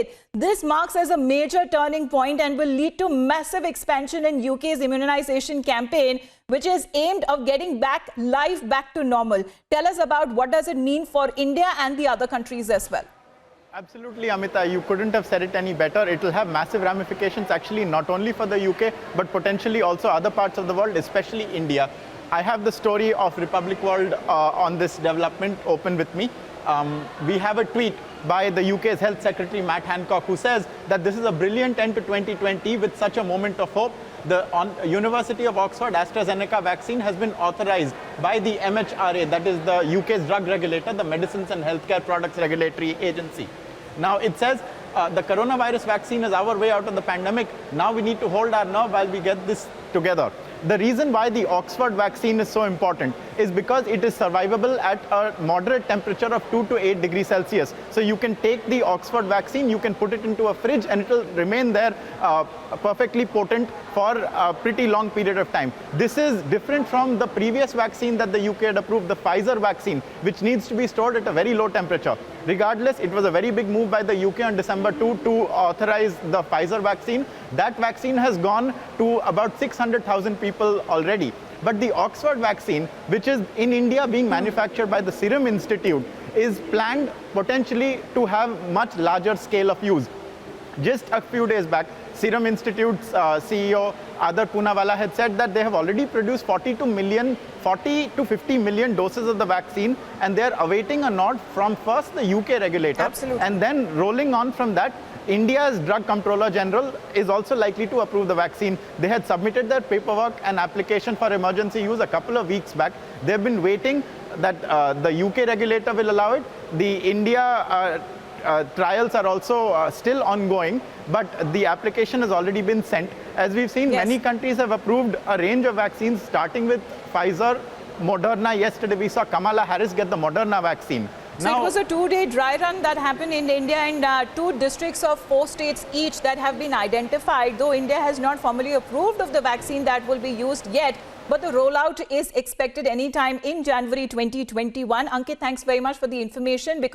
decade. This marks as a major turning point and will lead to massive expansion in UK's immunization campaign, which is aimed at getting life back to normal. Tell us about what does it mean for India and the other countries as well. Absolutely, Amita. You couldn't have said it any better. It will have massive ramifications, actually, not only for the UK, but potentially also other parts of the world, especially India. I have the story of Republic World on this development open with me. We have a tweet by the UK's Health Secretary, Matt Hancock, who says that this is a brilliant end to 2020 with such a moment of hope. The University of Oxford AstraZeneca vaccine has been authorized by the MHRA, that is the UK's drug regulator, the Medicines and Healthcare Products Regulatory Agency. Now it says the coronavirus vaccine is our way out of the pandemic. Now we need to hold our nerve while we get this together. The reason why the Oxford vaccine is so important is because it is survivable at a moderate temperature of 2 to 8 degrees Celsius. So you can take the Oxford vaccine, you can put it into a fridge and it will remain there perfectly potent for a pretty long period of time. This is different from the previous vaccine that the UK had approved, the Pfizer vaccine, which needs to be stored at a very low temperature. Regardless, it was a very big move by the UK on December 2 to authorize the Pfizer vaccine. That vaccine has gone to about 600,000 people already. But the Oxford vaccine, which is in India being manufactured by the Serum Institute, is planned potentially to have much larger scale of use. Just a few days back, Serum Institute's CEO Adar Poonawalla had said that they have already produced 40 to 50 million doses of the vaccine, and they're awaiting a nod from first the UK regulator. Absolutely. And then rolling on from that, India's Drug Comptroller General is also likely to approve the vaccine. They had submitted their paperwork and application for emergency use a couple of weeks back. They've been waiting that the UK regulator will allow it. The India trials are also still ongoing, but the application has already been sent. As we've seen, yes, many countries have approved a range of vaccines, starting with Pfizer, Moderna. Yesterday, we saw Kamala Harris get the Moderna vaccine. So it was a 2-day dry run that happened in India, and 2 districts of 4 states each that have been identified, though India has not formally approved of the vaccine that will be used yet. But the rollout is expected anytime in January 2021. Ankit, thanks very much for the information.